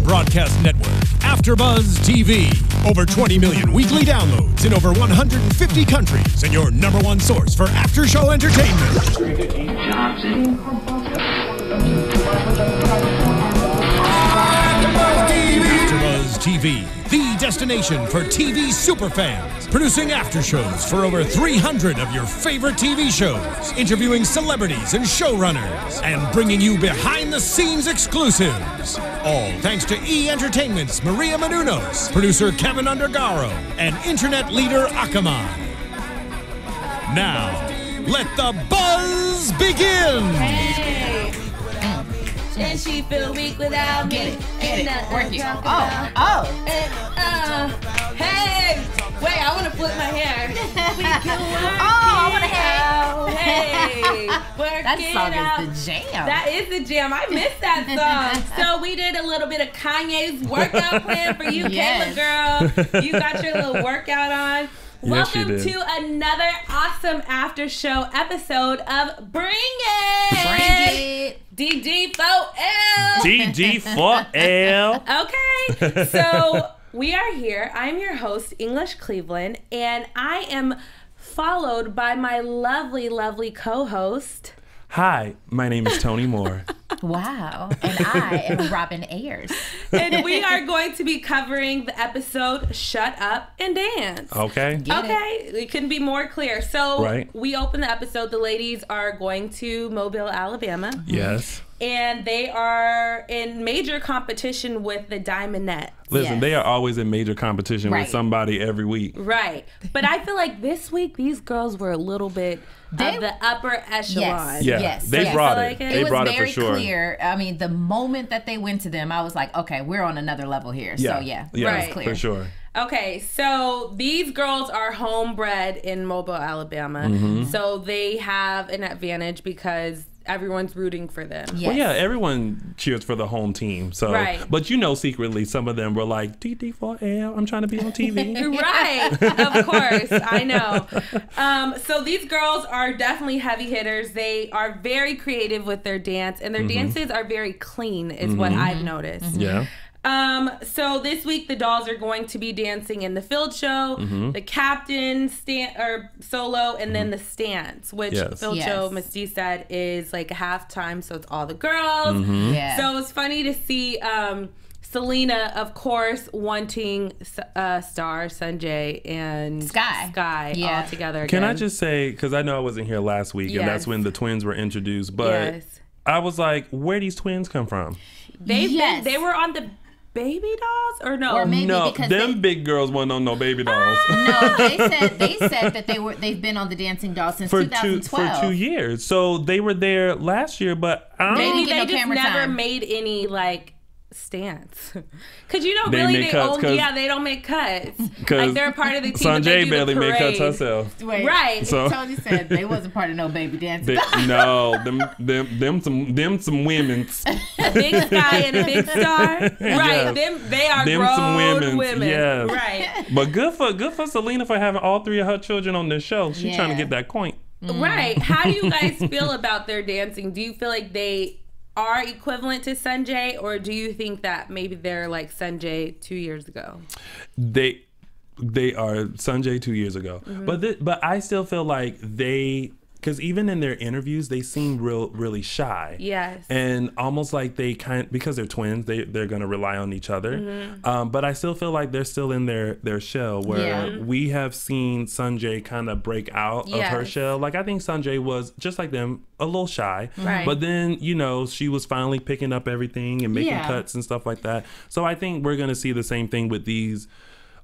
broadcast network, AFTERBUZZ TV. Over 20 million weekly downloads in over 150 countries, and your #1 source for after-show entertainment. AFTERBUZZ TV, the destination for TV superfans, producing after shows for over 300 of your favorite TV shows, interviewing celebrities and showrunners, and bringing you behind-the-scenes exclusives. All thanks to E! Entertainment's Maria Menounos, producer Kevin Undergaro, and internet leader Akamai. Now, let the buzz begin! Hey! Then she feel weak without me. Get it. Work it. Hey! Wait, I want to flip my hair. We can work I want to Hey! Work That it song out. is the jam. That is the jam. I missed that song. So we did a little bit of Kanye's workout plan for you, Yes. Kayla girl. You got your little workout on. Welcome to another awesome after show episode of Bring It! DD4L! DD4L. Okay, so we are here. I'm your host, English Cleveland, and I am followed by my lovely, lovely co-host. Hi, my name is Tony Moore. Wow. And I am Robin Ayers. And we are going to be covering the episode Shut Up and Dance. Okay. It couldn't be more clear. So we open the episode. The ladies are going to Mobile, Alabama. Yes. And they are in major competition with the Diamondettes. Listen, they are always in major competition with somebody every week. Right. But I feel like this week, these girls were a little bit of the upper echelon. Yes. They brought it. Like They brought it for was sure. very clear. I mean, the moment that they went to them, I was like, okay, we're on another level here. Yeah. So, yeah, Right. it's clear. For sure. Okay, so these girls are homebred in Mobile, Alabama. Mm-hmm. So they have an advantage because everyone's rooting for them. Yes. Well, yeah, everyone cheers for the home team. So, but you know, secretly, some of them were like, DD4L, I'm trying to be on TV. Right, of course, I know. So these girls are definitely heavy hitters. They are very creative with their dance, and their dances are very clean, is what I've noticed. Yeah. So this week the dolls are going to be dancing in the field show, the captain solo, and then the stance, which field show Miss D said is like a halftime, so it's all the girls. So it's funny to see Selena, of course, wanting Star, Sanjay, and Sky all together again. Can I just say, because I know I wasn't here last week, and that's when the twins were introduced, but I was like, where these twins come from? They were on the Baby Dolls, or no? Or maybe no, because them big girls weren't on no Baby Dolls. No, they said that they've been on the Dancing Dolls since 2012. For 2 years. So they were there last year, but maybe they just never made any like stance. Because you know, they really, make cuts, they don't make cuts. Like they're part of the team. Sanjay barely made cuts herself. Right. So Tony said they wasn't part of no baby dancing. No, them some women's. A big Sky and a big Star. Right. They are grown women. Yes. Right. But good for Selena for having all 3 of her children on this show. She's trying to get that coin. Right. How do you guys feel about their dancing? Do you feel like they are equivalent to Sanjay, or do you think that maybe they're like Sanjay 2 years ago? They are Sanjay 2 years ago, but I still feel like because even in their interviews, they seem really shy. Yes. And almost like because they're twins, they're going to rely on each other. But I still feel like they're still in their shell, where we have seen Sanjay kind of break out of her shell. Like, I think Sanjay was, just like them, a little shy. Right. But then, you know, she was finally picking up everything and making cuts and stuff like that. So I think we're going to see the same thing with these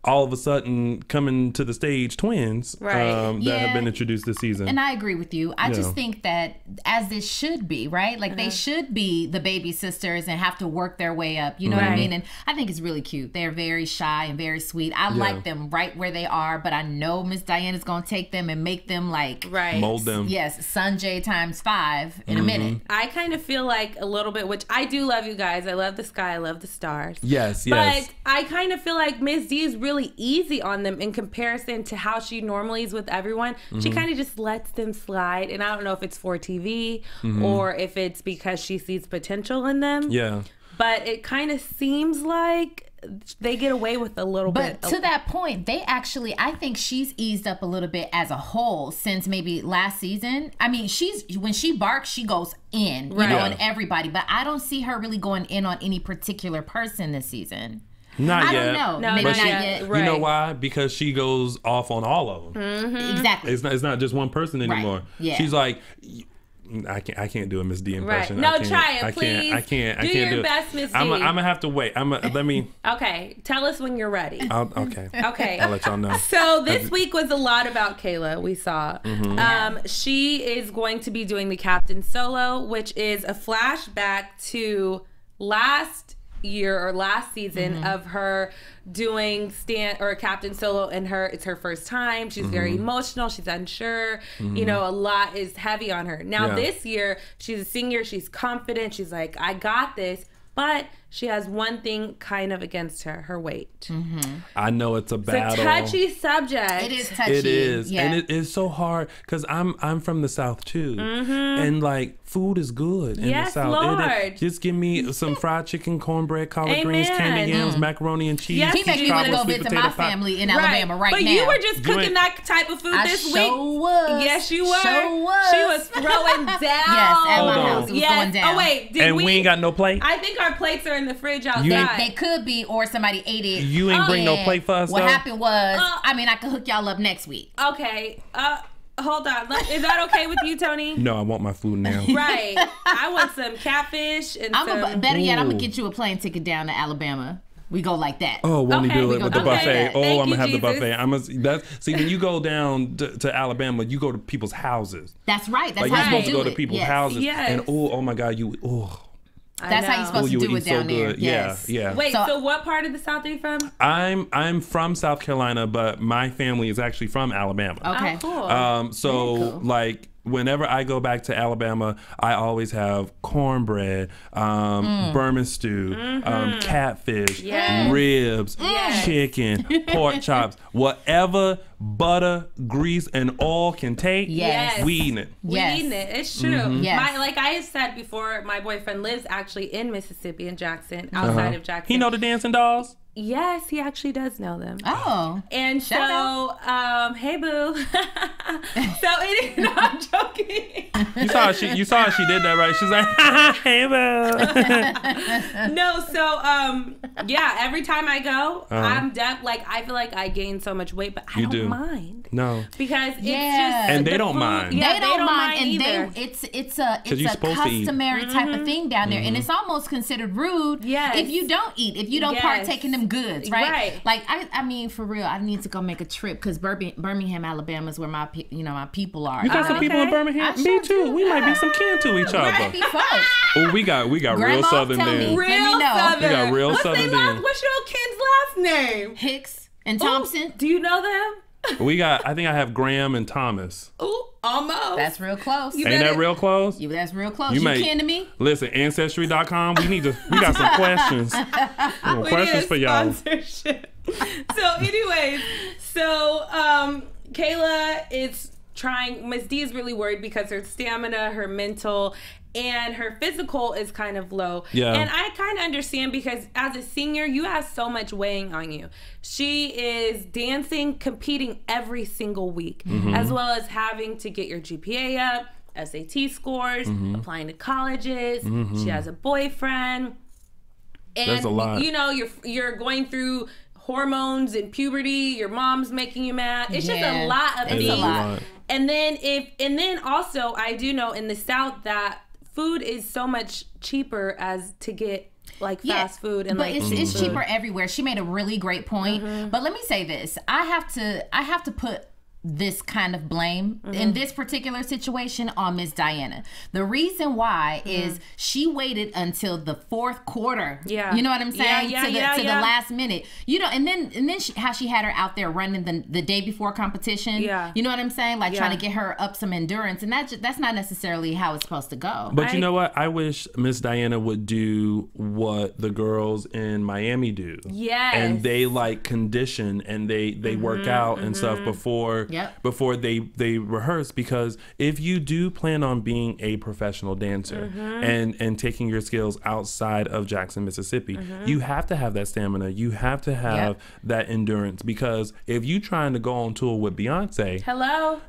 all of a sudden coming to the stage twins that have been introduced this season. And I agree with you. I just think that as this should be, right? Like they should be the baby sisters and have to work their way up. You know what I mean? And I think it's really cute. They're very shy and very sweet. I like them right where they are, but I know Miss Diana's going to take them and make them like... mold them. Yes, Sanjay ×5 in a minute. I kind of feel like a little bit, which I do love you guys. I love the Sky. I love the Stars. Yes. But I kind of feel like Miss D is really easy on them in comparison to how she normally is with everyone. She kind of just lets them slide, and I don't know if it's for TV or if it's because she sees potential in them. Yeah. but it kind of seems like they get away with a little bit. But to that point, they actually, I think she's eased up a little bit as a whole since maybe last season. I mean, when she barks, she goes in, you know, on everybody. But I don't see her really going in on any particular person this season. Not yet. I don't know. No, maybe not yet. Right. You know why? Because she goes off on all of them. Exactly. It's not just one person anymore. Right. Yeah. She's like, I can't do a Miss D impression. Right. No, try it, please. I can't do do your best, Miss D. I'm gonna have to wait. Let me. Okay, tell us when you're ready. Okay. Okay. I'll let y'all know. So this week was a lot about Kayla. We saw. She is going to be doing the Captain Solo, which is a flashback to last year or last season of her doing Captain Solo, and it's her first time. She's very emotional, she's unsure, you know, a lot is heavy on her. Now this year she's a senior, she's confident, she's like, I got this, but she has one thing kind of against her weight. I know it's a battle. It's a touchy subject. It is touchy. It is, and it is so hard because I'm from the South too, and like food is good in the South. Lord. Just give me some fried chicken, cornbread, collard greens, candy yams, macaroni and cheese. Yes, he makes me want to go visit my family in Alabama right now. But you were just cooking that type of food this week. Was. Yes, you were. Sure was. She was throwing down. Yes, at my house. It was going down. Oh wait, and we ain't got no plate. I think our plates are in the fridge outside. They could be, or somebody ate it. You ain't bring no plate for us. What happened was, I mean, I could hook y'all up next week. Okay. Hold on. Is that okay with you, Tony? No, I want my food now. Right. I want some catfish and better yet, I'm gonna get you a plane ticket down to Alabama. We go like that. Oh, won't he do it with the buffet? Oh, I'm gonna have Jesus. the buffet. See, when you go down to Alabama, you go to people's houses. That's right. That's like how you're supposed you to do go it. to people's houses. Yes. And oh my God, That's how you're supposed to do it down there. Yes. Yeah. Wait, so what part of the South are you from? I'm from South Carolina, but my family is actually from Alabama. Okay. Oh, cool. So like whenever I go back to Alabama, I always have cornbread, Burman stew, catfish, ribs, chicken, pork chops, whatever butter, grease, and oil can take. Yes. We eating it. We eating it. It's true. Yes. Like I said before, my boyfriend lives actually in Mississippi, in Jackson, outside of Jackson. He know the dancing dolls? Yes, he actually does know them. Oh. And Shout so, hey boo. So no, I'm joking. You saw she did that, right? She's like, hey boo. No, so yeah, every time I go, I feel like I gain so much weight, but I don't mind. No. Because it's just and they don't mind. Yeah, they don't mind, and either. it's a customary type of thing down there, and it's almost considered rude if you don't eat, if you don't partake in them goods, right? Like I mean, for real, I need to go make a trip because Birmingham, Alabama is where my people are. You got some people in Birmingham? Me too. We might be some kin to each other. Right. Oh, we got real Southern men. Real Southern. We got real Southern men. What's your kid's last name? Hicks and Thompson. Do you know them? I think I have Graham and Thomas. Ooh, almost. That's real close. Ain't that real close? That's real close. You kin to me? Listen, Ancestry.com, we got some questions. We questions for y'all. Sponsorship. So anyways, Kayla is trying, Miss D is really worried because her stamina, her mental, and her physical is kind of low. Yeah. And I kind of understand because as a senior, you have so much weighing on you. She is dancing, competing every single week, as well as having to get your GPA up, SAT scores, applying to colleges. She has a boyfriend. And that's a lot. You know, you're going through hormones and puberty, your mom's making you mad. It's just a lot of things. A lot. And then also I do know in the South that food is so much cheaper as to get like fast food and but it's cheaper everywhere. She made a really great point. But let me say this. I have to put this kind of blame in this particular situation on Miss Diana. The reason why is she waited until the fourth quarter. Yeah, you know what I'm saying? To the last minute. You know, and then how she had her out there running the day before competition. Yeah, you know what I'm saying? Like trying to get her up some endurance, and that's not necessarily how it's supposed to go. But you know what? I wish Miss Diana would do what the girls in Miami do. Yes, and they like condition and they work out and stuff before. before they rehearse, because if you do plan on being a professional dancer and taking your skills outside of Jackson, Mississippi, you have to have that stamina. You have to have that endurance, because if you trying to go on tour with Beyonce,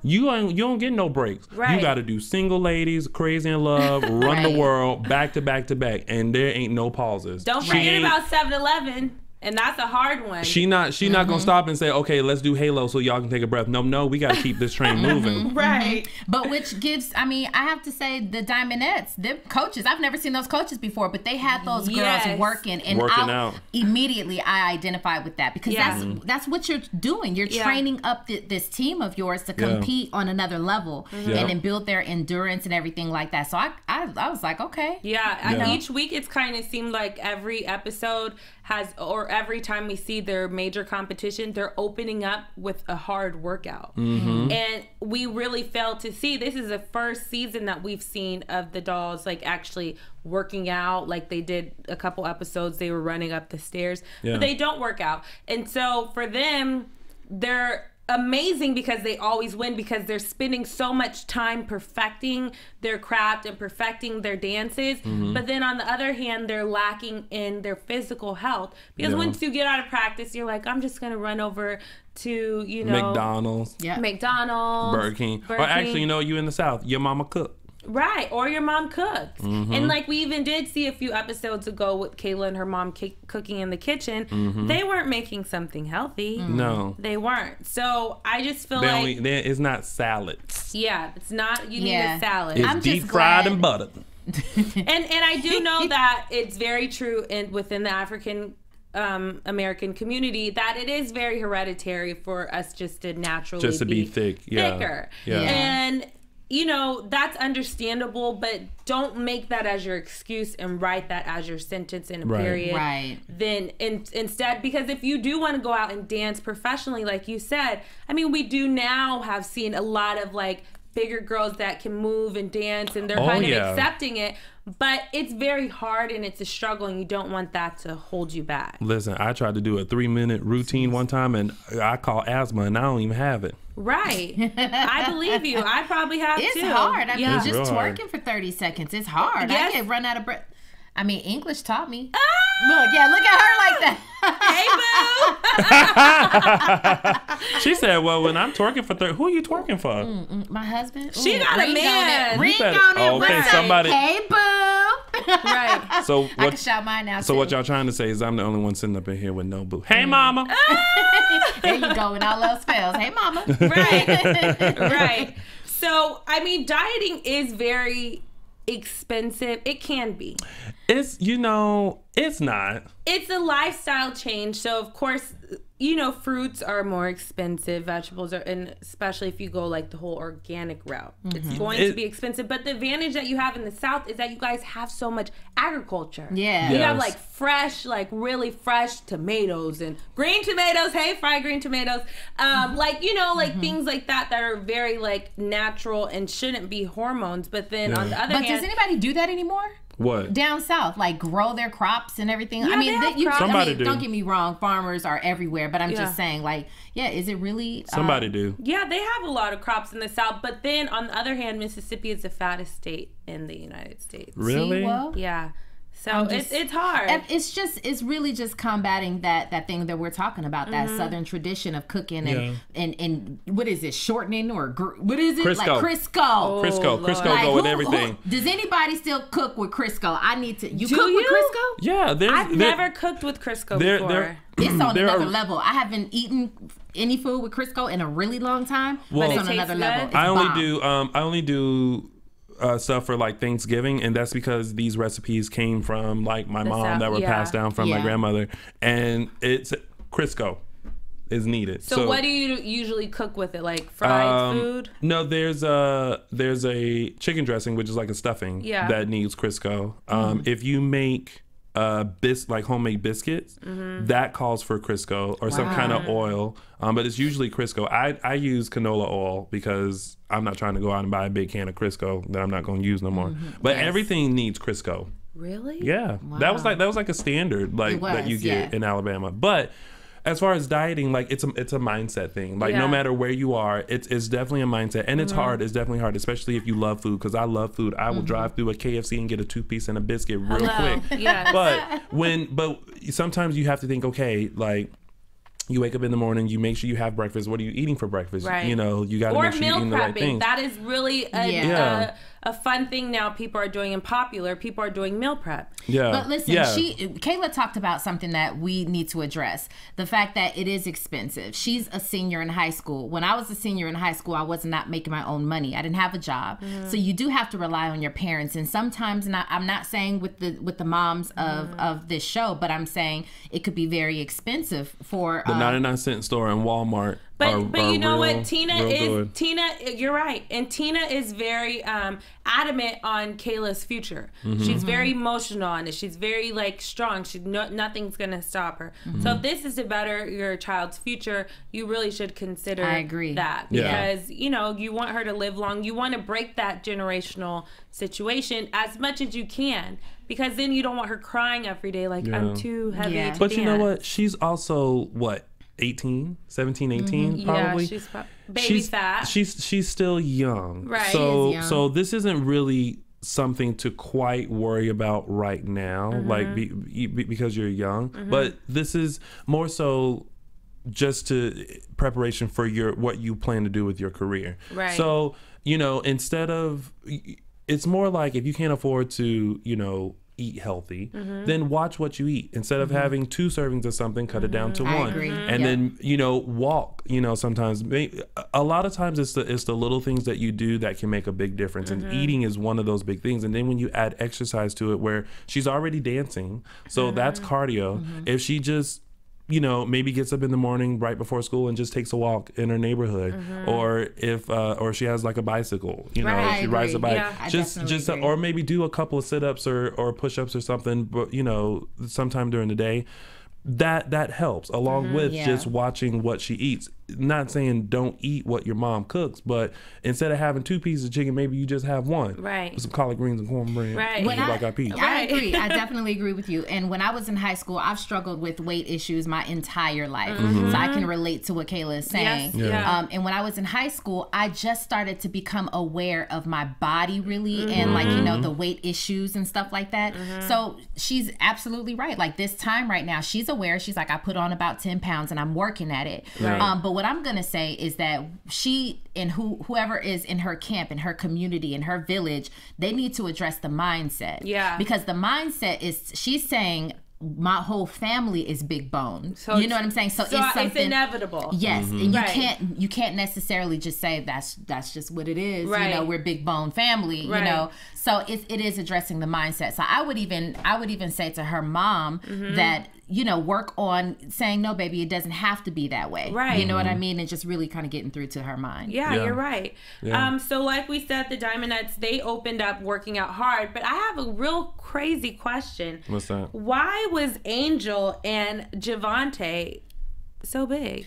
you don't get no breaks. You got to do Single Ladies, Crazy in Love, Run the World, back to back to back, and there ain't no pauses. Don't forget about 7-Eleven. And that's a hard one. She not gonna stop and say, okay, let's do Halo so y'all can take a breath. No, we gotta keep this train moving. Right. But which gives, I mean, I have to say the Diamondettes, the coaches, I've never seen those coaches before, but they had those girls working out. Immediately I identified with that, because that's what you're doing. You're training up this team of yours to compete on another level and then build their endurance and everything like that. So I was like, okay. Each week it's kind of seemed like every episode has, or every time we see their major competition, they're opening up with a hard workout. And we really failed to see, this is the first season that we've seen of the dolls like actually working out. Like they did a couple episodes, they were running up the stairs, but they don't work out. And so for them, they're amazing because they always win, because they're spending so much time perfecting their craft and perfecting their dances. But then on the other hand, they're lacking in their physical health, because once you get out of practice, you're like, I'm just gonna run over to, you know, McDonald's, Burger King. Or actually, you know, you in the South, your mama cook. Right, or your mom cooks. And like we even did see a few episodes ago with Kayla and her mom cooking in the kitchen. They weren't making something healthy. No. They weren't. So I just feel it's not salads. Yeah, it's not, you need a salad. It's deep fried and buttered. and I do know that it's very true within the African American community that it is very hereditary for us just to naturally be thicker. And you know, that's understandable, but don't make that as your excuse and write that as your sentence in a period. Then instead, because if you do want to go out and dance professionally, like you said, I mean, we do now have seen a lot of like bigger girls that can move and dance, and they're kind of accepting it. But it's very hard and it's a struggle, and you don't want that to hold you back. Listen, I tried to do a 3-minute routine one time, and I caught asthma, and I don't even have it. Right. I believe you. I probably have too. It's hard. I mean, just twerking for 30 seconds. It's hard. I get run out of breath. I mean, English taught me. Look at her like that. Hey, boo. She said, well, when I'm twerking for 30, who are you twerking for? My husband. She got a man. Ring on it. Okay, somebody. Hey, boo. Right. So I can shout mine out. So what y'all trying to say is I'm the only one sitting up in here with no boo. Hey, mama. There you go, and all else fails. Hey, mama. Right. Right. So, I mean, dieting is very expensive. It can be. It's, you know, it's not. It's a lifestyle change. So, of course, you know, fruits are more expensive. Vegetables are, and especially if you go like the whole organic route, it's going to be expensive. But the advantage that you have in the South is that you guys have so much agriculture. Yeah. You have like fresh, like really fresh tomatoes and green tomatoes. Hey, fried green tomatoes. Like, you know, like things like that are very like natural and shouldn't be hormones. But then on the other hand. But does anybody do that anymore? What? Down south, like grow their crops and everything. Yeah, I mean, somebody do. Don't get me wrong, farmers are everywhere, but I'm just saying, like, is it really? Somebody do. Yeah, they have a lot of crops in the South, but then on the other hand, Mississippi is the fattest state in the United States. Really? See, well, yeah. So it's hard. It's really just combating that thing that we're talking about, that Southern tradition of cooking and what is it, shortening or what is it? Crisco. Like Crisco. Crisco like, go with everything. Does anybody still cook with Crisco? I need to. You Do cook you? with Crisco? Yeah, I've never cooked with Crisco before. It's on another level. I haven't eaten any food with Crisco in a really long time, but it's on another level. It's I only do stuff for like Thanksgiving, and that's because these recipes came from like my mom that were passed down from my grandmother, and it's Crisco is needed. So what do you usually cook with it? Like fried food? No, there's a chicken dressing, which is like a stuffing that needs Crisco. If you make like homemade biscuits, that calls for Crisco or some kind of oil, but it's usually Crisco. I use canola oil because I'm not trying to go out and buy a big can of Crisco that I'm not going to use no more. But everything needs Crisco. Really? Yeah. Wow. That was like a standard that you get in Alabama. But as far as dieting, like it's a mindset thing. Like no matter where you are, it's definitely a mindset, and it's hard. It's definitely hard, especially if you love food. Because I love food. I will drive through a KFC and get a 2-piece and a biscuit real quick. Yes. But sometimes you have to think, okay, like. You wake up in the morning, you make sure you have breakfast. What are you eating for breakfast? Right. You know, you got to make sure you're eating the right things. That is really a fun thing now people are doing, and popular. People are doing meal prep. Yeah. But listen, Kayla talked about something that we need to address. The fact that it is expensive. She's a senior in high school. When I was a senior in high school, I was not making my own money. I didn't have a job. So you do have to rely on your parents. And sometimes, I'm not saying with the moms of this show, but I'm saying it could be very expensive for the 99-cent store in Walmart. But you know what, Tina, you're right, and Tina is very adamant on Kayla's future. She's very emotional on it. She's very like strong. Nothing's gonna stop her. So if this is to better your child's future, you really should consider that, because you know, you want her to live long. You want to break that generational situation as much as you can, because then you don't want her crying every day like I'm too heavy to But dance. you know what, she's also 17, 18 probably. She's baby fat. She's still young, right? So this isn't really something to quite worry about right now, like because you're young. But this is more so just to preparation for what you plan to do with your career. Right. So you know, instead of, it's more like if you can't afford to, you know, eat healthy, then watch what you eat. Instead of having 2 servings of something, cut it down to 1. And then, you know, walk. You know, sometimes a lot of times it's the little things that you do that can make a big difference, and eating is one of those big things. And then when you add exercise to it, where she's already dancing, so that's cardio. If she just, you know, maybe gets up in the morning right before school and just takes a walk in her neighborhood, or if or she has like a bicycle, you know, she rides a bike, just or maybe do a couple of sit-ups or push-ups or something, but you know, sometime during the day. That helps, along with just watching what she eats. Not saying don't eat what your mom cooks, but instead of having 2 pieces of chicken, maybe you just have 1. Right. With some collard greens and cornbread. Right. I agree. I definitely agree with you. And when I was in high school, I've struggled with weight issues my entire life. So I can relate to what Kayla is saying. Yes. And when I was in high school, I just started to become aware of my body really, and like, you know, the weight issues and stuff like that. So she's absolutely right. Like this time right now, she's aware. She's like, I put on about 10 pounds and I'm working at it. But what I'm going to say is that she and whoever is in her camp, in her community, in her village, they need to address the mindset. Yeah. Because the mindset is, she's saying, my whole family is big bone. So you know what I'm saying? So it's inevitable. Yes. And you can't necessarily just say that's just what it is. You know, we're big bone family, you know. So it is addressing the mindset. So I would even say to her mom that, you know, work on saying, no, baby, it doesn't have to be that way. Right. You know what I mean? And just really kind of getting through to her mind. Yeah, you're right. So like we said, the Diamondettes, they opened up working out hard, but I have a real crazy question. What's that? Why was Angel and Javante so big?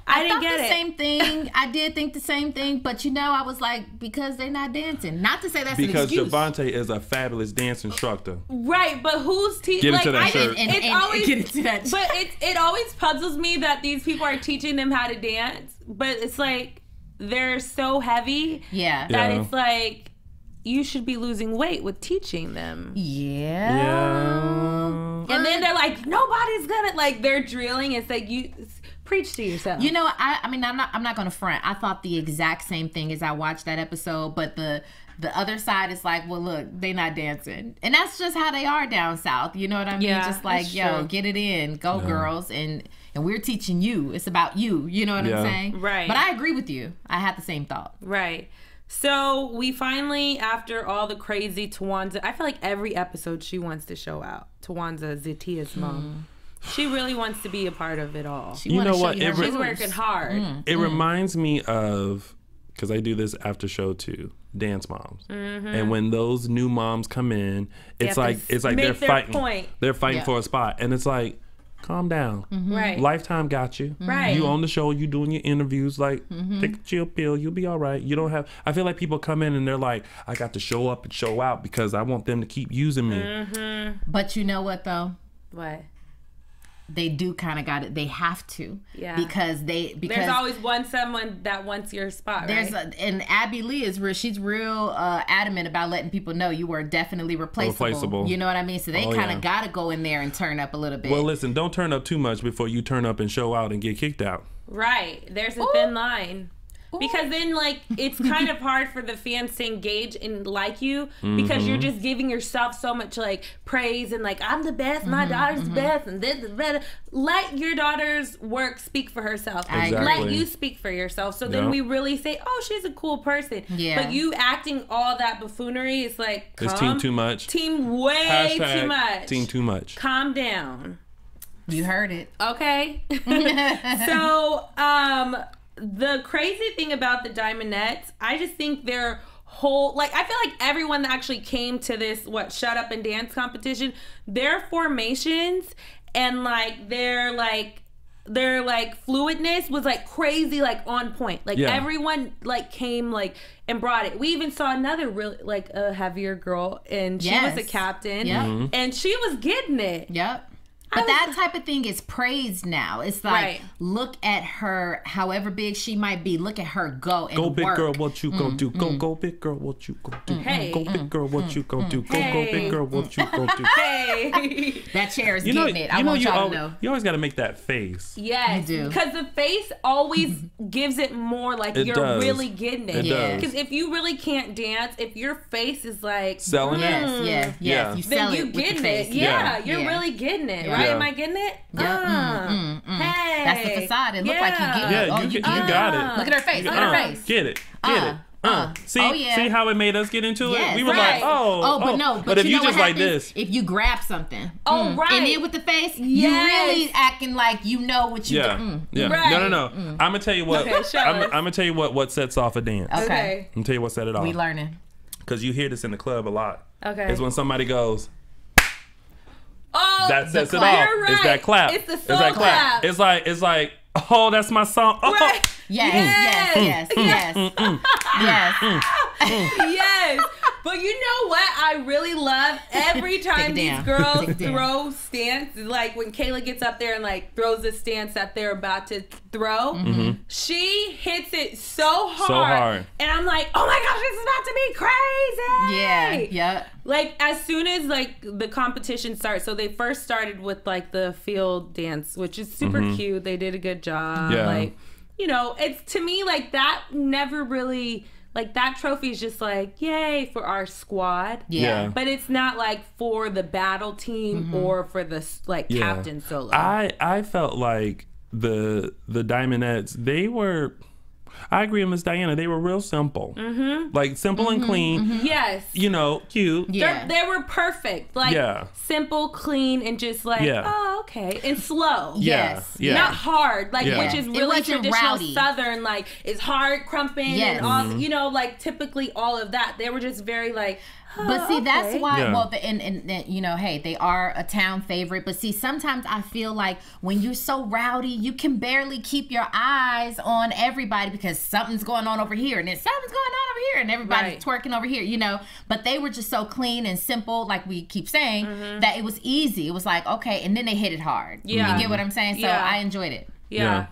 I didn't get it. Same thing. I did think the same thing, but you know, I was like, because they're not dancing. Not to say that's because an excuse. Because Javante is a fabulous dance instructor. Right, but who's teaching? Get into that shirt. But it always puzzles me that these people are teaching them how to dance, but it's like they're so heavy that it's like you should be losing weight with teaching them. And then they're like, nobody's gonna, like, they're drilling. It's like, you preach to yourself. You know, I mean, I'm not gonna front. I thought the exact same thing as I watched that episode, but the other side is like, well, look, they not dancing, and that's just how they are down south. You know what I mean? Just like, yo, get it in, go girls, and we're teaching you. It's about you. You know what I'm saying? Right. But I agree with you. I had the same thought. Right. So we finally, after all the crazy Tawanza, I feel like every episode she wants to show out. Tawanza, Zatia's mom. She really wants to be a part of it all. You know what? She's working hard. It reminds me of, because I do this after show too, Dance Moms. And when those new moms come in, it's like they're fighting. They're fighting for a spot, and it's like, calm down. Right. Lifetime got you. Right. You on the show, you doing your interviews, like, take a chill pill, you'll be all right. You don't have, I feel like people come in and they're like, I got to show up and show out because I want them to keep using me. But you know what though? What? they do kind of got it. They have to. Yeah. Because there's always someone that wants your spot, right? And Abby Lee is real. She's real adamant about letting people know you are definitely replaceable. You know what I mean? So they kind of got to go in there and turn up a little bit. Well, listen, don't turn up too much before you turn up and show out and get kicked out. Right. There's a thin line. Because then, like, it's kind of hard for the fans to engage and like you because you're just giving yourself so much, like, praise and, like, I'm the best, my daughter's the best, and this is better. Let your daughter's work speak for herself. Exactly. Let you speak for yourself. So then we really say, oh, she's a cool person. Yeah. But you acting all that buffoonery is like, it's team too much. Team way too much. Team too much. Calm down. You heard it. Okay. So, the crazy thing about the Diamondettes, I just think their whole, like, I feel like everyone that actually came to this, Shut Up and Dance competition, their formations and, like, their fluidness was, like, crazy, like, on point. Like, everyone, like, came, like, and brought it. We even saw another really, like, a heavier girl, and she was a captain. Yep. And she was getting it. Yep. But that type of thing is praised now. It's like, look at her, however big she might be, look at her go and go big work. Girl, what you gonna do? Go big girl, what you gonna do? Go big girl, what you gonna do? Go big girl, what you gonna do? Hey. That chair is getting it. I want y'all to know. You always got to make that face. Yes, you do. Because the face always gives it more like you're really getting it. Because if you really can't dance, if your face is like selling it, yes, you sell then you it with the face. You're really getting it, right? Am I getting it? Hey, that's the facade. It looked like you get it. You got it. Look at her face. Look at her face. Get it. See how it made us get into it? We were like, but if you just like this. If you grab something. And then with the face, you really acting like you know what you do. Right. No. I'm going to tell you what. I'm going to tell you what sets off a dance. Okay. I'm going to tell you what set it off. We learning. Because you hear this in the club a lot. Okay. It's when somebody goes... Oh, that sets it off. Right. It's that clap. It's the soul clap. It's like, oh, that's my song. Oh. Right. Yes. Yes. But you know what I really love? Every time these girls throw stance, like when Kayla gets up there and like throws the stance that they're about to throw, she hits it so hard. And I'm like, oh my gosh, this is about to be crazy. Yeah. Like as soon as like the competition starts, so they first started with like the field dance, which is super cute. They did a good job. Yeah. Like, you know, it's to me like that never really... Like, that trophy is just like, yay, for our squad. Yeah. But it's not, like, for the battle team or for the, like, captain solo. I felt like the Diamondettes, they were... I agree with Miss Diana. They were real simple. Like, simple and clean. Yes. You know, cute. Yeah. They were perfect. Like, simple, clean, and just like, oh, okay. And slow. Yes. Yeah. Not hard. Like, which is really traditional rowdy. Southern. Like, it's hard, crumping, and all, you know, like, typically all of that. They were just very, like... But see, that's why, well, and you know, hey, they are a town favorite. But see, sometimes I feel like when you're so rowdy, you can barely keep your eyes on everybody because something's going on over here and then something's going on over here and everybody's twerking over here, you know. But they were just so clean and simple, like we keep saying, that it was easy. It was like, okay, and then they hit it hard. Yeah. You get what I'm saying? So I enjoyed it. Yeah.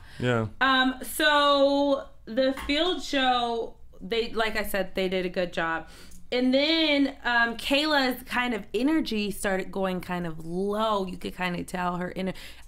So the field show, they, like I said, they did a good job. And then Kayla's kind of energy started going kind of low. You could kind of tell her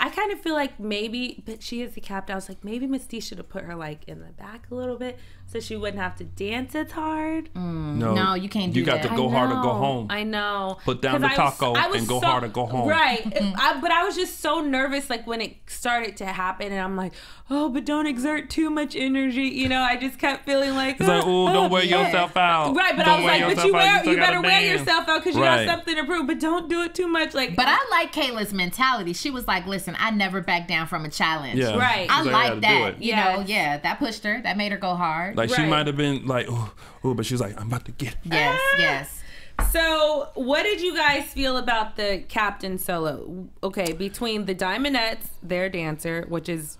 I kind of feel like maybe, but she is the captain. I was like, maybe Miss D should have put her like in the back a little bit so she wouldn't have to dance as hard. No, you can't do that. You got to go hard or go home. I know. Put down the taco and go hard or go home. Right. But I was just so nervous like when it started to happen and I'm like, oh, but don't exert too much energy. You know, I just kept feeling like, it's like, oh, don't wear yourself out. Right, but I was like, but you better wear yourself out because you got something to prove, but don't do it too much. Like, but I like Kayla's mentality. She was like, listen, I never back down from a challenge. Yeah. Right. I like that. You know, that pushed her. That made her go hard. Like she might have been like, oh, but she was like, I'm about to get it. Yes. So, what did you guys feel about the captain solo? Okay, between the Diamondettes, their dancer, which is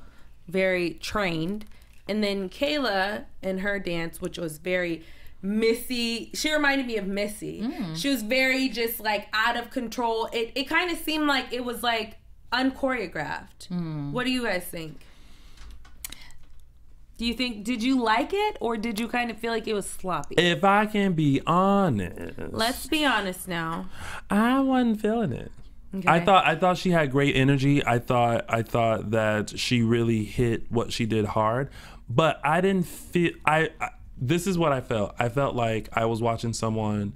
very trained, and then Kayla and her dance, which was very Missy. She reminded me of Missy. She was very just like out of control. It kind of seemed like it was like unchoreographed. What do you guys think? Do you think, did you like it, or did you kind of feel like it was sloppy? If I can be honest. Let's be honest now. I wasn't feeling it. Okay. I thought she had great energy. I thought that she really hit what she did hard, but I didn't feel this is what I felt. I felt like I was watching someone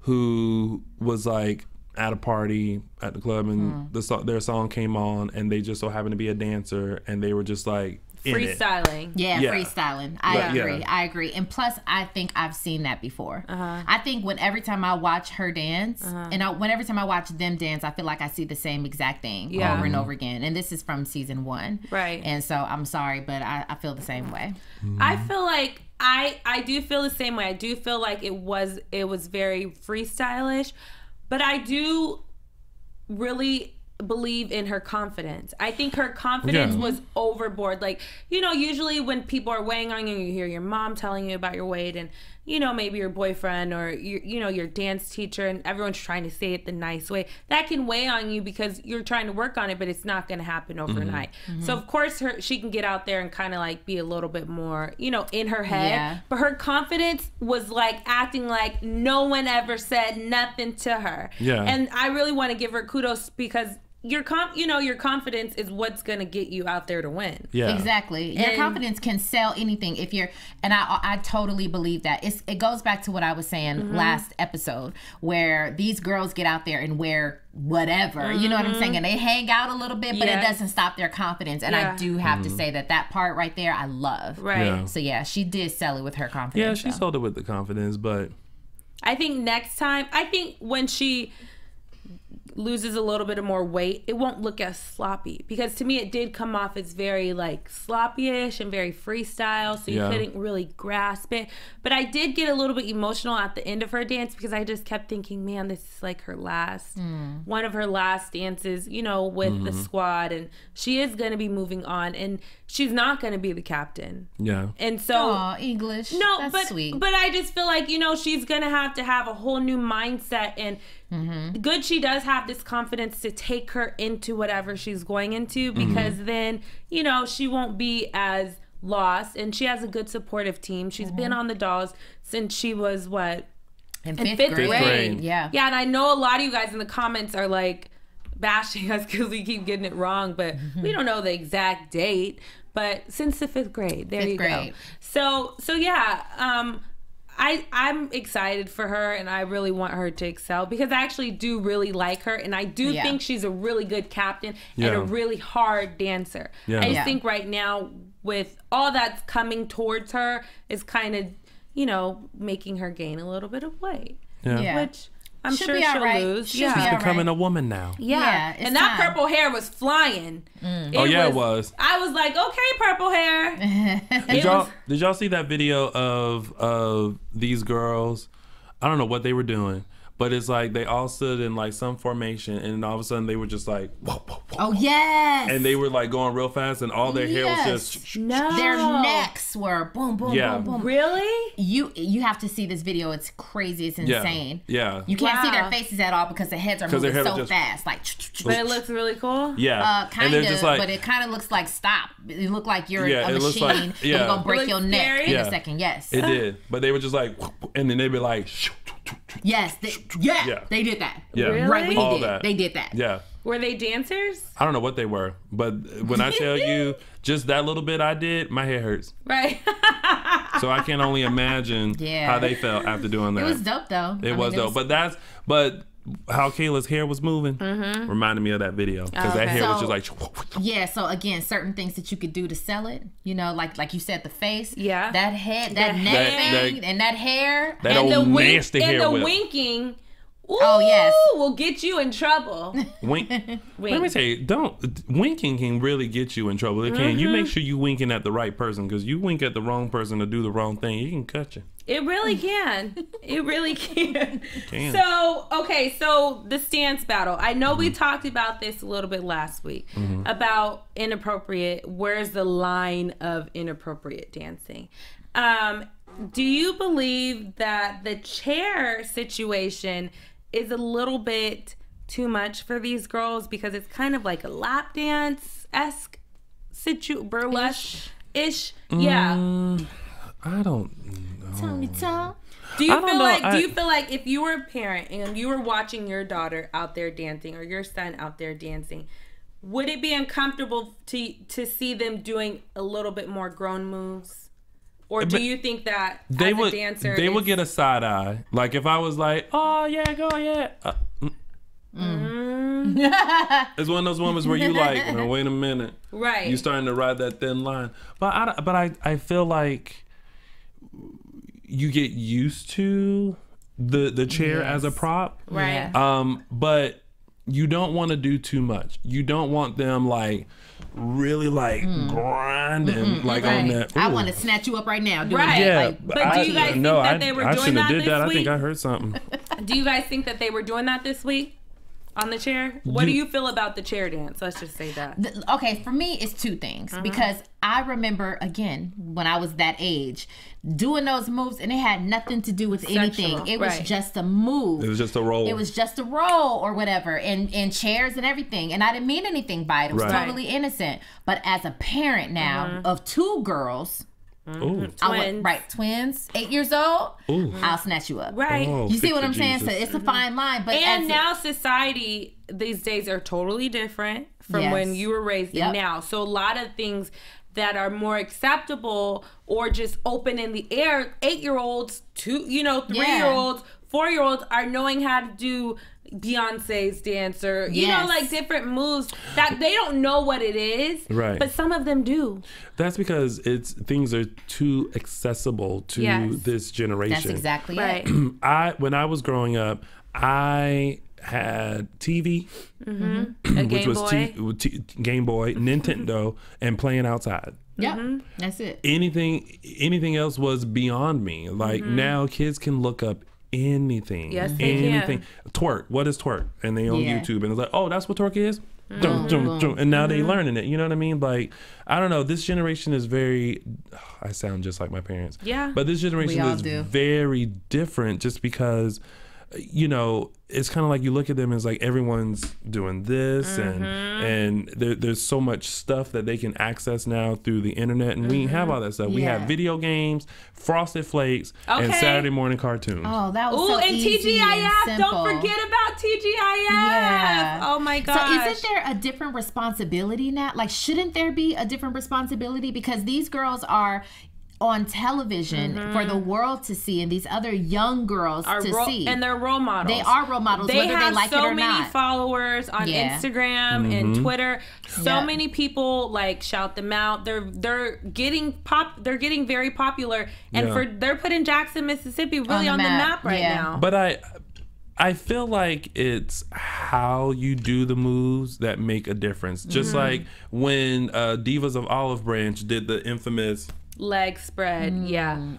who was like at a party at the club, and their song came on, and they just so happened to be a dancer, and they were just like freestyling. Yeah, freestyling. I agree. And plus, I think I've seen that before. I think every time I watch her dance, and every time I watch them dance, I feel like I see the same exact thing over and over again. And this is from season 1. Right. And so I'm sorry, but I feel the same way. I feel like I do feel the same way. I do feel like it was very freestylish, but I do really believe in her confidence. I think her confidence was overboard. Like, you know, usually when people are weighing on you, you hear your mom telling you about your weight, and, you know, maybe your boyfriend or your dance teacher, and everyone's trying to say it the nice way. That can weigh on you because you're trying to work on it, but it's not going to happen overnight. So of course she can get out there and kind of like be a little bit more, you know, in her head, but her confidence was like acting like no one ever said nothing to her. And I really want to give her kudos, because your confidence is what's gonna get you out there to win. Exactly. Your confidence can sell anything if you're, and I totally believe that. It goes back to what I was saying last episode, where these girls get out there and wear whatever, you know what I'm saying, and they hang out a little bit, but it doesn't stop their confidence. And I do have to say that part right there I love. So she did sell it with her confidence. She sold it with the confidence, but I think next time, when she loses a little bit of more weight, it won't look as sloppy, because to me it did come off as very like sloppy-ish and very freestyle, so you couldn't really grasp it. But I did get a little bit emotional at the end of her dance, because I just kept thinking, man, this is like her last one of her last dances, you know, with the squad, and she is going to be moving on, and she's not going to be the captain. And so English. No, that's but sweet. But I just feel like, you know, she's going to have a whole new mindset, and good, she does have this confidence to take her into whatever she's going into, because then, you know, she won't be as lost, and she has a good supportive team. She's been on the Dolls since she was in fifth grade. Yeah, and I know a lot of you guys in the comments are like bashing us because we keep getting it wrong, but we don't know the exact date. But since the 5th grade, there you go. So yeah, I'm excited for her, and I really want her to excel, because I actually do really like her, and I do think she's a really good captain and a really hard dancer. I just think right now, with all that's coming towards her, is kind of, you know, making her gain a little bit of weight, which I'm sure she'll lose. She's becoming a woman now. And that purple hair was flying. It was. I was like, okay, purple hair. Did y'all see that video of these girls? I don't know what they were doing, but it's like they all stood in like some formation, and all of a sudden they were just like, whoa, whoa, whoa. Oh yes. And they were like going real fast, and all their hair was just their necks were boom, boom, boom, boom. Really? You have to see this video. It's crazy. It's insane. You can't see their faces at all, because their heads are moving so fast. Like, but it looks really cool. Kind of, but it kind of looks like stop. It looked like you're a machine. Like, you're gonna break your neck in a second. Yes, it did. But they were just like, and then they'd be like, yes, they did that. Really? Right when they did that. Were they dancers? I don't know what they were, but when I tell you just that little bit I did, my head hurts. Right. So I can only imagine how they felt after doing that. It was dope though. It was dope. But how Kayla's hair was moving reminded me of that video, because that hair was just like so again, certain things that you could do to sell it, you know, like you said, the face, that head, that neck thing, and that hair, that and old nasty hair, and the winking. Ooh, will get you in trouble. Wink. Let me say, winking can really get you in trouble. It can. You make sure you winking at the right person, because you wink at the wrong person to do the wrong thing, it can cut you. It really can. It really can. So, okay, so the stance battle. I know we talked about this a little bit last week, about inappropriate. Where's the line of inappropriate dancing? Do you believe that the chair situation is a little bit too much for these girls because it's kind of like a lap dance-esque burlesque-ish? Yeah. I don't know. Do you feel like if you were a parent and you were watching your daughter out there dancing or your son out there dancing, would it be uncomfortable to see them doing a little bit more grown moves? Or do you think that they would get a side eye? Like if I was like, oh yeah, go yeah. It's one of those moments where you like, no, wait a minute. Right. You're starting to ride that thin line. But I feel like you get used to the chair as a prop. Right. But you don't want to do too much. You don't want them like really like grinding like on that. Ooh. I want to snatch you up right now. Right. Yeah. Like, but do you guys think that they were doing that this week? I think I heard something. Do you guys think that they were doing that this week? On the chair? What do you feel about the chair dance? Let's just say that. Okay, for me, it's two things. Because I remember, again, when I was that age, doing those moves, and it had nothing to do with anything. It was just a move. It was just a roll. It was just a roll or whatever, and chairs and everything. And I didn't mean anything by it. It was totally innocent. But as a parent now of two girls... twins, 8 years old. I'll snatch you up. Right. You see what I'm saying? So it's a fine line. But now society these days are totally different from when you were raised now. So a lot of things that are more acceptable or just open in the air, 8-year-olds, 3-year-olds, 4-year-olds are knowing how to do Beyonce's dance or you know, like different moves that they don't know what it is, but some of them do. That's because things are too accessible to this generation. That's exactly it. When I was growing up, I had TV, which was Game Boy, Nintendo, and playing outside. That's it. Anything else was beyond me. Like now, kids can look up anything. Yes, they can. Twerk. What is twerk? And they on YouTube, and it's like, oh, that's what twerk is. And now they learning it. You know what I mean? Like, I don't know. This generation is very. I sound just like my parents. Yeah. But this generation is very different, just because, you know, it's kind of like you look at them as like everyone's doing this, and there's so much stuff that they can access now through the internet, and we have all that stuff. We have video games, Frosted Flakes, and Saturday morning cartoons. Oh, that was so easy TGIF. And don't forget about TGIF. Yeah. Oh my gosh. So isn't there a different responsibility now? Like, shouldn't there be a different responsibility? Because these girls are on television for the world to see, and these other young girls to see. And they're role models. They are role models, whether they like it or not. They have so many followers on Instagram and Twitter. So many people like shout them out. They're getting very popular, and they're putting Jackson, Mississippi really on the map right now. But I feel like it's how you do the moves that make a difference. Just like when Divas of Olive Branch did the infamous leg spread,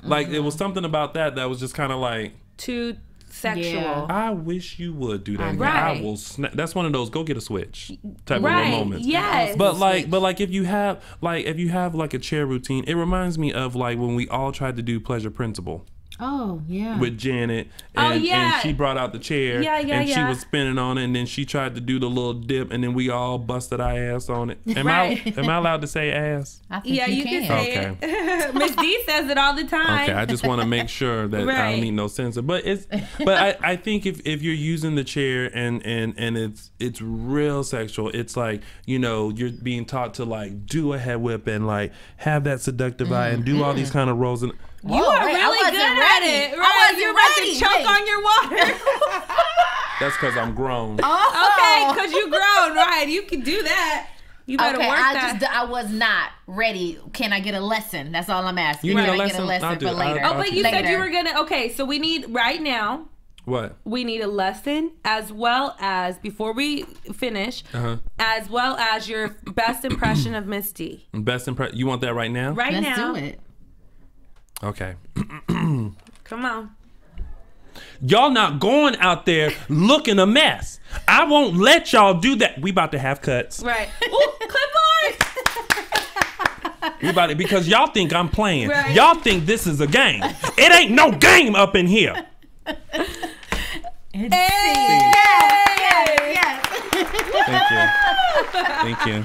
like it was something about that was just kind of like too sexual. I wish you would do that. I will snap. That's one of those go get a switch type of moments. Yes. But like if you have like a chair routine, it reminds me of like when we all tried to do Pleasure Principle. Oh, yeah. With Janet. And she brought out the chair. And she was spinning on it. And then she tried to do the little dip. And then we all busted our ass on it. Am I allowed to say ass? I think you can say it. Miss D says it all the time. Okay, I just want to make sure that I don't need no censor. But I think if you're using the chair and it's real sexual, it's like, you know, you're being taught to like do a head whip and like have that seductive eye and do all these kind of rolls. And you are really good at it. Right? You're about to choke on your water. That's because I'm grown. Okay, because you grown, right? You can do that. You better work that. I was not ready. Can I get a lesson? That's all I'm asking. Can I get a lesson for later? But you said you were going to. Okay, so we need right now. What? We need a lesson as well as, before we finish, as well as your best impression of Miss D. Best impression? You want that right now? Right now. Let's do it. Okay. Come on. Y'all not going out there looking a mess. I won't let y'all do that. We about to have cuts. Right. Ooh, clip We about to, because y'all think I'm playing. Right. Y'all think this is a game. It ain't no game up in here. It's Thank you. Thank you.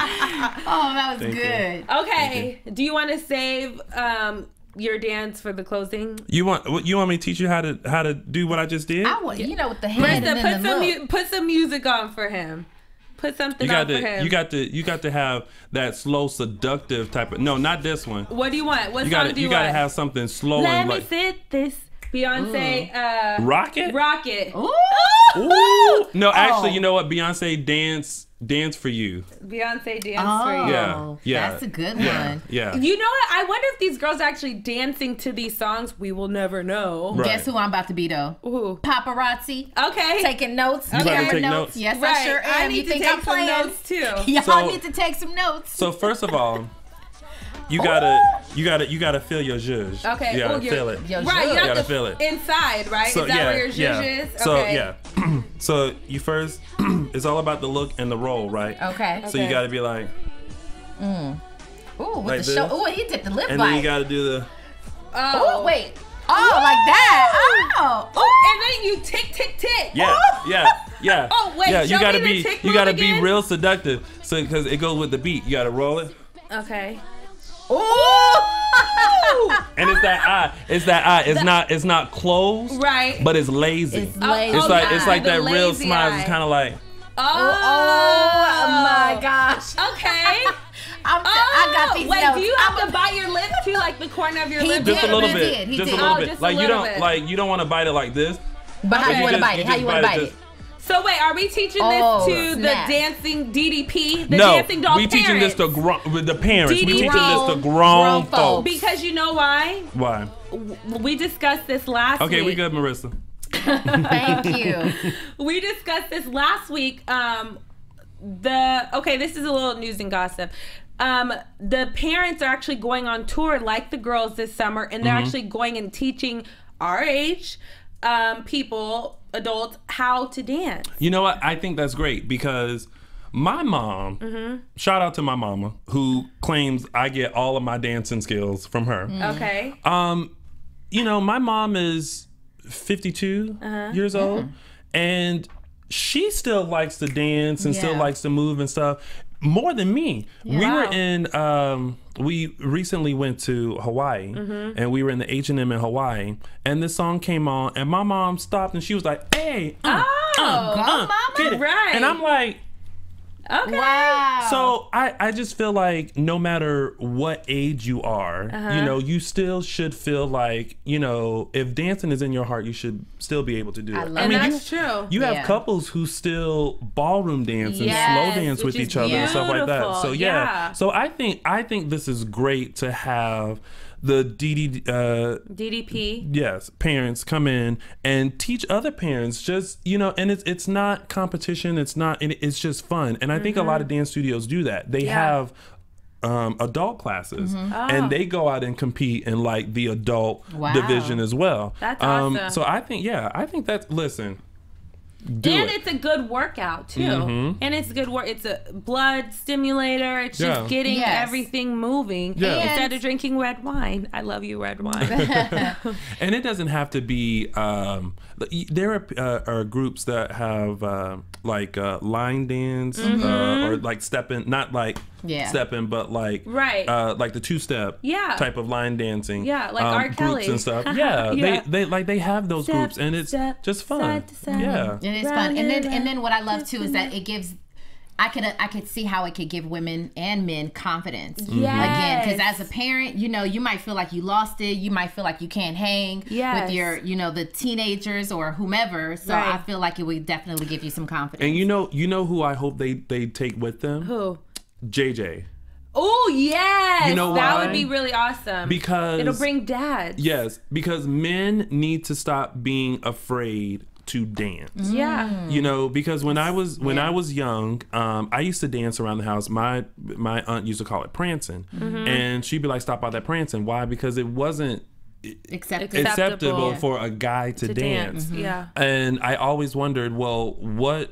Oh, that was good. Okay. Do you want to save your dance for the closing? You want me to teach you how to do what I just did? I want, with the head and then the look. Put some music on for him. Put something on for him. You got to have that slow, seductive type of. No, not this one. What do you want? What song do you want? You got to have something slow. Let me sit this. Beyonce. Rocket. Ooh. Ooh. No, actually, you know what? Beyonce dance for you. Beyonce dance for you. Yeah. That's a good one. Yeah. You know what? I wonder if these girls are actually dancing to these songs. We will never know. Right. Guess who I'm about to be though? Ooh. Paparazzi. Okay. Taking notes. You about to take notes? Yes, I sure am. I need to take some notes too. Y'all need to take some notes. So first of all, you gotta feel your zhuzh. Okay. You gotta feel it. Right. You gotta feel it inside, right? So, is that where your zhuzh is? So so you first, it's all about the look and the roll, right? Okay. So you gotta be like. Ooh, with like the show. Ooh, he did the lip and bite. then you gotta do the. Oh wait. Oh, like that. Oh. And then you tick, tick, tick. Yeah. Oh wait. Yeah, you gotta be real seductive. So because it goes with the beat, you gotta roll it. Okay. Oh! And it's that eye. It's not closed. Right. But it's lazy. It's lazy. It's like that real smile. It's kind of like. Oh my gosh. Okay. I got these notes. Do you have to bite your lip too, like the corner of your lip? Just a little bit. He just did. a little bit. Just like a little bit. you don't want to bite it like this. But how you want to bite it? How you want to bite it? So wait, are we teaching this to the dancing DDP, the dancing doll parents? No, we teaching this to the parents. DDP. We teaching this to grown folks. Because you know why? Why? We discussed this last week. Okay, we good, Marissa. Thank you. We discussed this last week. This is a little news and gossip. The parents are actually going on tour like the girls this summer, and they're actually going and teaching our age people, adults, how to dance. You know what? I think that's great because my mom, shout out to my mama, who claims I get all of my dancing skills from her. Okay. You know, my mom is 52 years old, and she still likes to dance and still likes to move and stuff more than me. We recently went to Hawaii, and we were in the H&M in Hawaii, and this song came on, and my mom stopped and she was like, "Hey, Mama, get it." Right. And I'm like, okay. Wow. So I just feel like no matter what age you are, you know, you still should feel like, you know, if dancing is in your heart, you should still be able to do it. I mean, that's true. You have couples who still ballroom dance and slow dance with each other and stuff like that. So so I think this is great to have the DDP parents come in and teach other parents, just, you know, and it's not competition, it's just fun. And I think a lot of dance studios do that. They have adult classes and they go out and compete in like the adult division as well. That's awesome. So I think that's, listen, it's a good workout too. And it's good work. It's a blood stimulator. It's just getting everything moving instead of drinking red wine. I love you, red wine. And it doesn't have to be. There are groups that have like line dance or like stepping, not like stepping, but like like the two-step type of line dancing. Yeah, like R. Kelly groups and stuff. They have those groups, and it's just fun. It is fun. And then what I love too is that it gives, I could see how it could give women and men confidence. Again, because as a parent, you know, you might feel like you lost it. You might feel like you can't hang with your, you know, the teenagers or whomever. So I feel like it would definitely give you some confidence. And you know who I hope they take with them? Who? JJ. Oh yes, you know that why? would be really awesome. Because it'll bring dads. Yes, because men need to stop being afraid to dance. You know, because when I was young, I used to dance around the house. My aunt used to call it prancing, and she'd be like, "Stop all that prancing." Why? Because it wasn't acceptable for a guy to dance. And I always wondered, well, what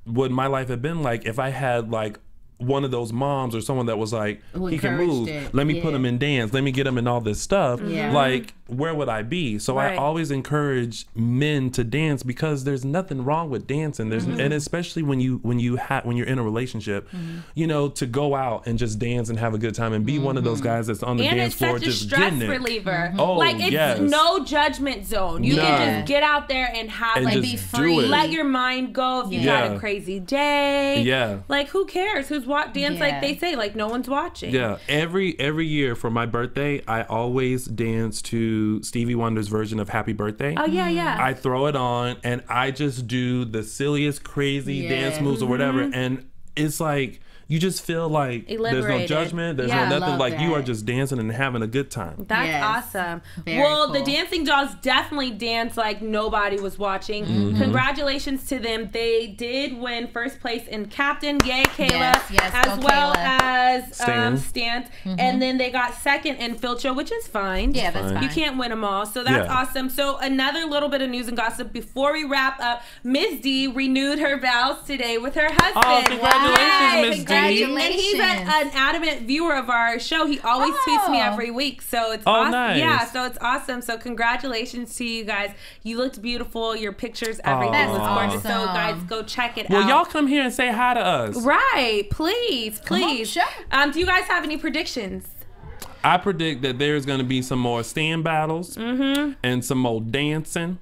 would my life have been like if I had like one of those moms or someone that was like, he can move, let me put him in dance, let me get him in all this stuff. Like, where would I be? So I always encourage men to dance because there's nothing wrong with dancing. There's and especially when you're in a relationship, you know, to go out and just dance and have a good time and be one of those guys that's on the dance floor just getting it. And it's such a stress reliever. Oh, like it's no judgment zone. You can just get out there and have and be free. Let your mind go if you had a crazy day. Yeah. Like who cares? Who's dance like they say, like no one's watching. Yeah. Every year for my birthday, I always dance to Stevie Wonder's version of Happy Birthday. Oh yeah. I throw it on and I just do the silliest crazy dance moves or whatever, and it's like you just feel like there's no judgment, there's no nothing, like you are just dancing and having a good time. That's awesome. Well, the Dancing Dolls definitely danced like nobody was watching. Congratulations to them. They did win first place in Captain. Yay, Kayla. As well as Stance. And then they got second in Field Show, which is fine. Yeah, that's fine. You can't win them all. So that's awesome. So another little bit of news and gossip before we wrap up. Miss D renewed her vows today with her husband. Oh, congratulations, Miss D. And he's an adamant viewer of our show. He always tweets me every week, so it's awesome. Nice. Yeah, so it's awesome. So congratulations to you guys. You looked beautiful. Your pictures, everything was gorgeous. So guys, go check it out. Well, y'all come here and say hi to us. Right, please. Do you guys have any predictions? I predict that there's going to be some more stand battles and some more dancing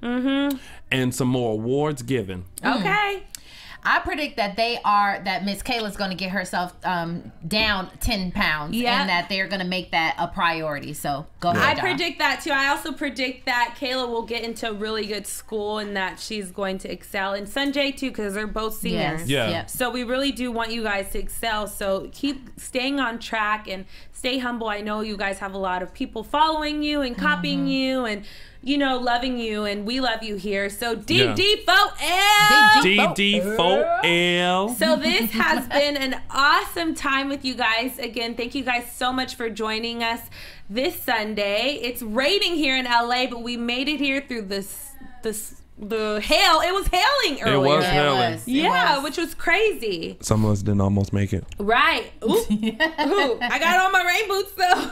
and some more awards given. Okay. I predict that Miss Kayla's going to get herself down 10 pounds and that they're going to make that a priority. So go ahead. I predict that too. I also predict that Kayla will get into a really good school and that she's going to excel. And Sanjay too, because they're both seniors. So we really do want you guys to excel. So keep staying on track and stay humble. I know you guys have a lot of people following you and copying you and loving you, and we love you here. So DD4L. So this has been an awesome time with you guys. Again, thank you guys so much for joining us this Sunday. It's raining here in LA, but we made it here through the hail. It was hailing earlier. It was hailing. Yeah, which was crazy. Some of us didn't almost make it. Right. Ooh. I got on my rain boots though.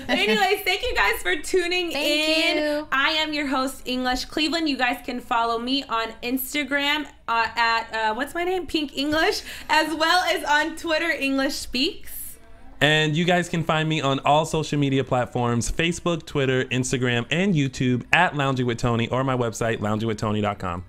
Anyways, thank you guys for tuning in. I am your host, English Cleveland. You guys can follow me on Instagram at what's my name? Pink English, as well as on Twitter, English Speaks. And you guys can find me on all social media platforms, Facebook, Twitter, Instagram, and YouTube at Lounging with Tony, or my website, loungingwithtony.com.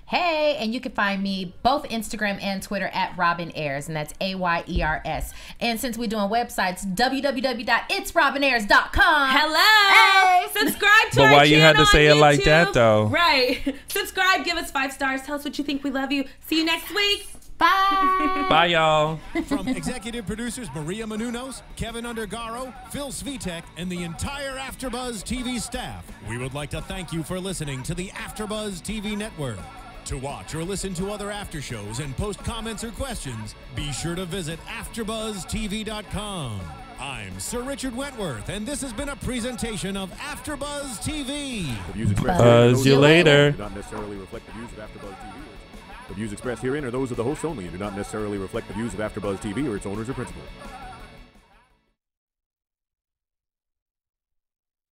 Hey, and you can find me both Instagram and Twitter at Robin Ayers, and that's AYERS. And since we're doing websites, www.itsrobinayers.com. Hello. Hey. Subscribe to our channel. But why you had to say it YouTube. like that, though? Right. Subscribe, give us 5 stars, tell us what you think. We love you. See you next week. Bye. Bye, y'all. From executive producers Maria Menounos, Kevin Undergaro, Phil Svitek, and the entire AfterBuzz TV staff, we would like to thank you for listening to the AfterBuzz TV network. To watch or listen to other after shows and post comments or questions, be sure to visit AfterBuzzTV.com. I'm Sir Richard Wentworth, and this has been a presentation of AfterBuzz TV. Buzz you later. Do not necessarily reflect the views of AfterBuzz TV. The views expressed herein are those of the hosts only and do not necessarily reflect the views of AfterBuzz TV or its owners or principals.